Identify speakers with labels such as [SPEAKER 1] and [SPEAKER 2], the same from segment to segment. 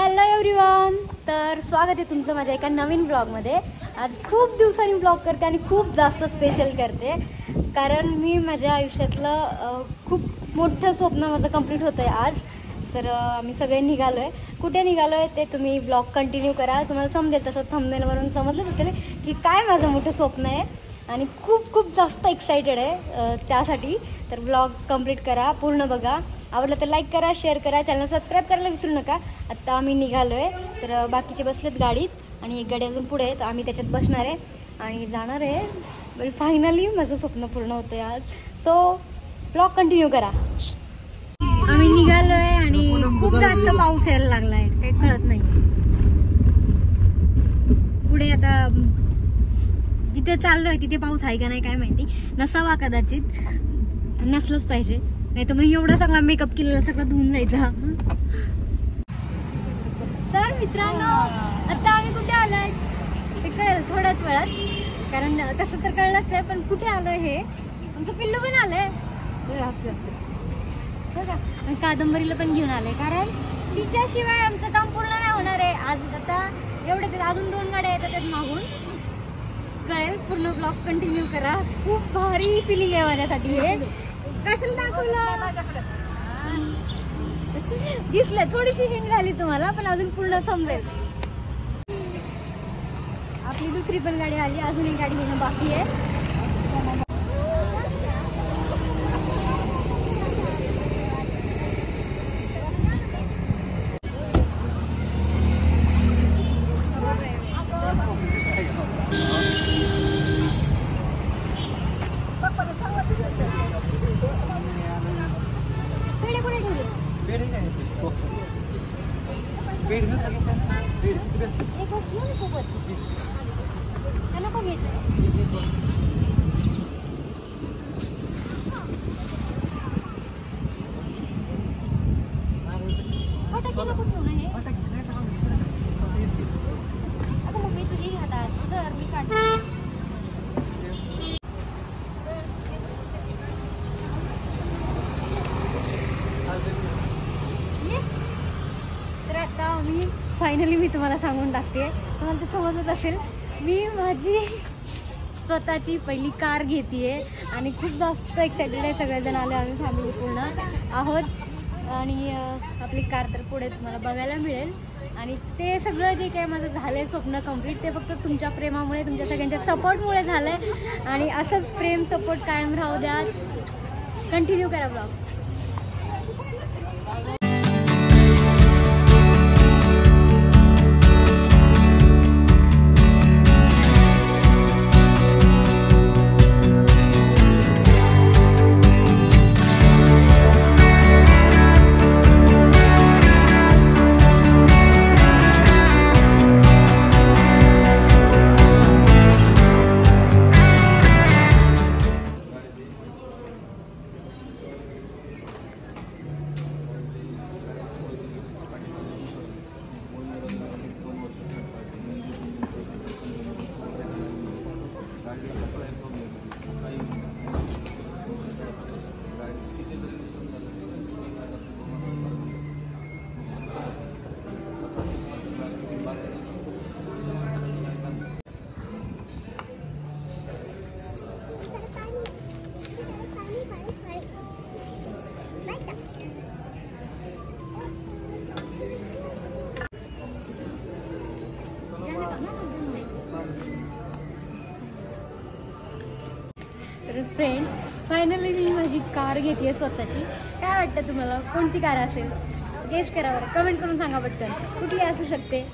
[SPEAKER 1] Hello everyone, तर स्वागत आहे तुमचं माझ्या एका नवीन ब्लॉगमध्ये। आज खूप दिवसांनी ब्लॉग करते आणि खूप जास्त स्पेशल करते, कारण मी माझ्या आयुष्यातलं खूप मोठं स्वप्न माझं कंप्लीट होतं आहे आज। तर आम्ही सगळे निघालो आहे। कुठे निघालो आहे ते तुम्ही ब्लॉग कंटिन्यू करा, तुम्हाला समजेल। तसं थंबनेलवरून समजलंच असेल की काय माझं मोठं स्वप्न आहे आणि खूप खूप जास्त एक्साइटेड आहे त्यासाठी। तर ब्लॉग कंप्लीट करा, पूर्ण बघा। आवडलं तर लाईक करा, शेअर करा, चॅनल सबस्क्राईब करायला विसरू नका। आत्ता आम्ही निघालो आहे, तर बाकीचे बसलेत गाडीत आणि एक गाडी अजून पुढे आहे, तर आम्ही त्याच्यात बसणार आहे आणि जाणार आहे। फायनली माझं स्वप्न पूर्ण होतं आहे आज। सो ब्लॉग कंटिन्यू करा। आम्ही निघालो आहे आणि खूप जास्त पाऊस यायला लागला आहे, ते कळत नाही। पुढे आता जिथे चाललोय तिथे पाऊस आहे का नाही काय माहिती, नसावा कदाचित, नसलंच पाहिजे, नाही तर मग एवढा सगळा मेकअप केलेला सगळं धुवून जायचा। तर मित्रांनो, आता आम्ही कुठे आलोय ते कळेल थोड्याच वेळात, कारण तसं तर कळलंच आहे, पण कुठे आलोय हे आमचं पिल्लू पण आलंय बघा, आणि कादंबरीला पण घेऊन आले, कारण तिच्याशिवाय आमचं काम पूर्ण नाही होणार आहे आज। आता एवढे अजून 2 गाड्या येतात त्यात मागून, कळेल। पूर्ण ब्लॉग कंटिन्यू करा, खूप भारी फिलिंग आहे माझ्यासाठी हे। कशाला दाखवलं दिसलं, थोडीशी हिंट झाली तुम्हाला, पण अजून पूर्ण समजेल। आपली दुसरी पण गाडी आली, अजून एक गाडी येणं बाकी आहे। फायनली मी तुम्हाला सांगून टाकते, तुम्हाला ते समजत असेल, मी माझी स्वतःची पहिली कार घेतेय आणि खूप जास्त एक्साइटेड आहे। सगळेजण आले, आम्ही फॅमिली पूर्ण आहोत आणि आपली कार तर पुढे तुम्हाला बघायला मिळेल। आणि ते सगळं जे काही माझं झालं आहे स्वप्न कंप्लीट, ते फक्त तुमच्या प्रेमामुळे, तुमच्या सगळ्यांच्या सपोर्टमुळे झालं आहे, आणि असंच प्रेम सपोर्ट कायम राहू द्या। कंटिन्यू करा ब्लॉग। फ्रेंड, फायनली मी माझी कार घेतली स्वतःची। काय वाटतं तुम्हाला, कोणती कार असेल? गेस करा बरं, कमेंट करून सांगा पटकन, कुठली असू शकते।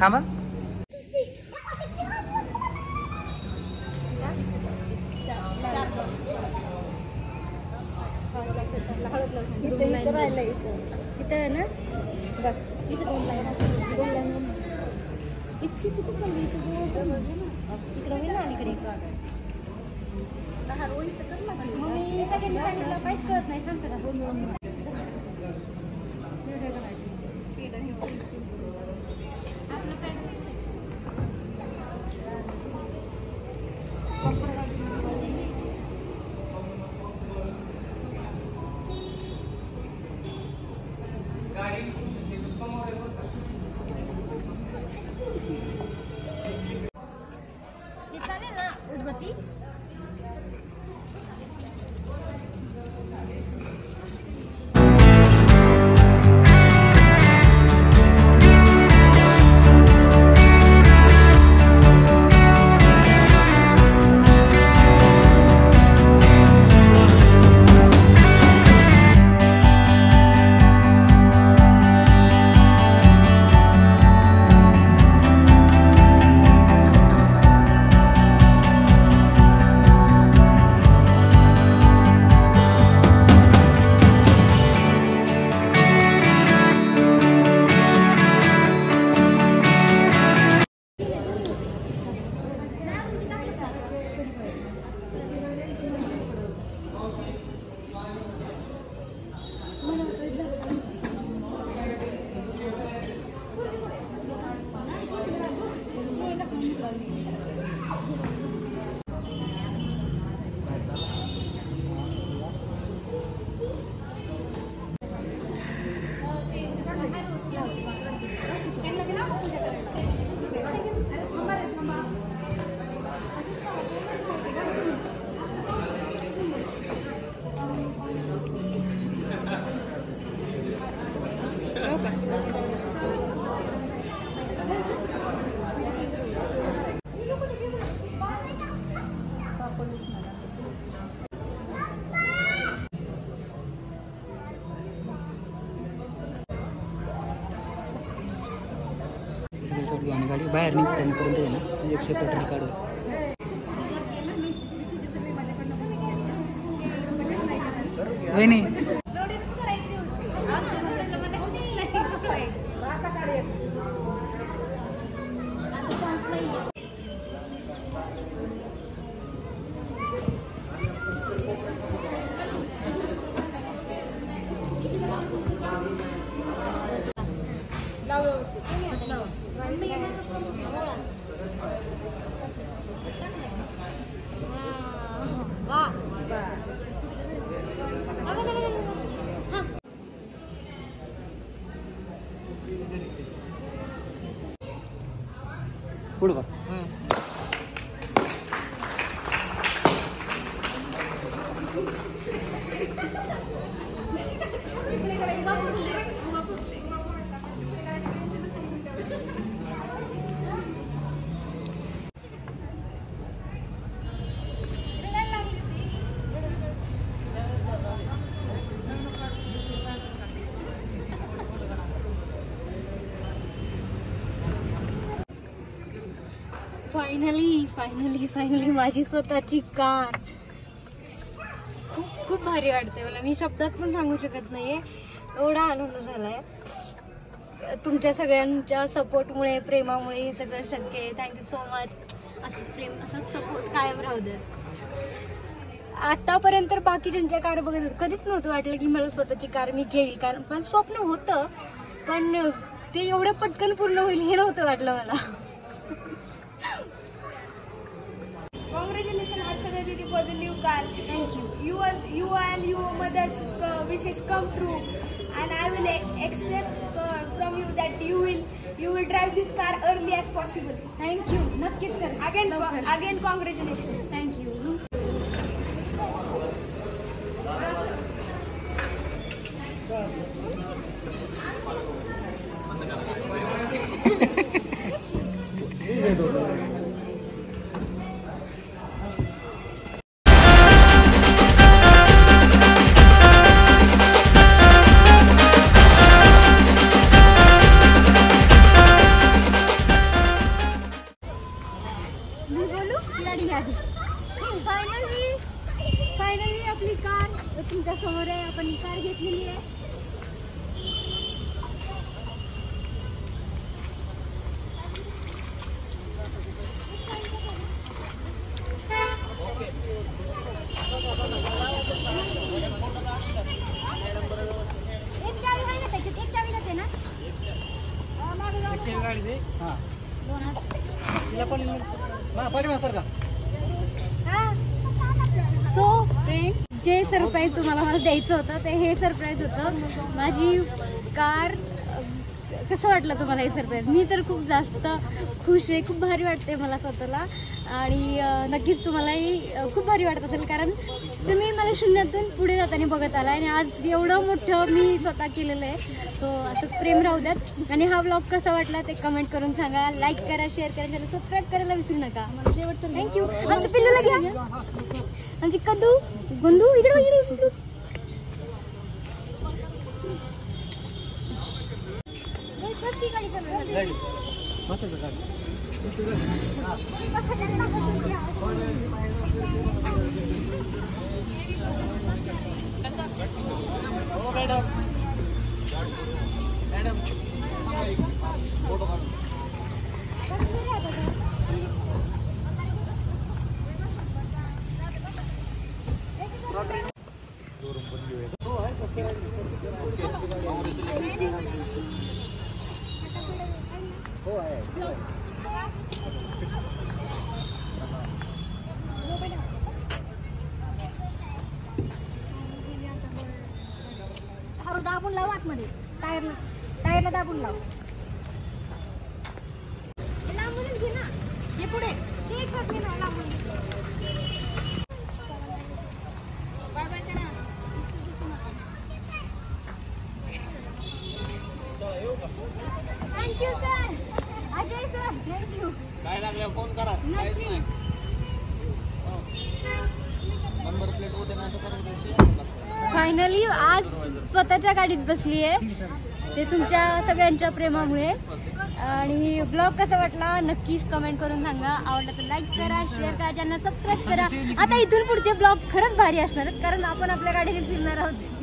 [SPEAKER 2] थांबा.
[SPEAKER 1] इथं ना
[SPEAKER 3] बस इथे 2 लाईन असतात. 2 लाईन इतकी किती चालली इथे जवळ
[SPEAKER 1] इकडं होईल ना अलीकडे. मग मी सगळ्यांनी सांगितलं काहीच कळत नाही. शांत राहा. चालेल ना उदबत्ती.
[SPEAKER 2] आणि गाडी बाहेर निघतानापर्यंत आहे ना 100 पेट्रोल काढू. वहिनी पुढं बघ.
[SPEAKER 1] फायनली माझी स्वतःची कार. खूप भारी वाटते मला. मी शब्दात पण सांगू शकत नाहीये एवढा आनंद झालाय. तुमच्या सगळ्यांच्या सपोर्टमुळे, प्रेमामुळे हे सगळं शक्य आहे. Thank you so much. असंच प्रेम, असंच सपोर्ट कायम राहू दे. आतापर्यंत बाकी ज्यांच्या कार बघत होते कधीच नव्हतं वाटलं की मला स्वतःची कार मी घेईल. कारण पण स्वप्न होतं, पण ते एवढं पटकन पूर्ण होईल हे नव्हतं वाटलं मला.
[SPEAKER 3] Congratulations, Harshada Didi, for the new car.
[SPEAKER 1] Thank you.
[SPEAKER 3] You and your mother's wishes come true, and I will expect from you that you will drive this car early as possible.
[SPEAKER 1] Thank you. नक्कीच कर.
[SPEAKER 3] Again, congratulations.
[SPEAKER 1] Thank you. तुमच्या समोर आहे. आपण car घेतलेली आहे. एक चावी आहे ना त्याच्यात, एक चावी जाते ना. सो फ्रेंड्स, जे सरप्राईज तुम्हाला मला द्यायचं होतं ते हे सरप्राईज होतं. माझी कार. कसं वाटलं तुम्हाला हे सरप्राईज? मी तर खूप जास्त खुश आहे. खूप भारी वाटते मला स्वतःला आणि नक्कीच तुम्हालाही खूप भारी वाटत असेल, कारण तुम्ही मला शून्यातून पुढे जाताना बघत आला आणि आज एवढं मोठं मी स्वतः केलेलं आहे. सो असं प्रेम राहू द्यात. आणि हा व्लॉग कसा वाटला ते कमेंट करून सांगा. लाईक करा, शेअर करा, चॅनल सबस्क्राईब करायला विसरू नका. शेवटचं थँक्यू. आमचं पिल्लूला घ्या. आमची कदू बंधू इकडे इकडे. दाबून लाव आतमध्ये. टायरला दाबून लाव. लांबूनच घे ना. हे पुढे ते एक शॉट घे ना लांबून. बाय बाय करा. Thank you sir. Ajay sir thank you.
[SPEAKER 2] काय लागलं फोन करा. काहीच नाही. नंबर प्लेट होते ना
[SPEAKER 1] फायनली आज स्वतःच्या गाडीत बसली आहे. ते तुमच्या सगळ्यांच्या प्रेमामुळे. आणि ब्लॉग कसा वाटला नक्कीच कमेंट करून सांगा. आवडला तर लाईक करा, शेअर करा, ज्यांना सबस्क्राईब करा. आता इथून पुढचे ब्लॉग खरंच भारी असणार आहेत, कारण आपण आपल्या गाडीने फिरणार आहोत.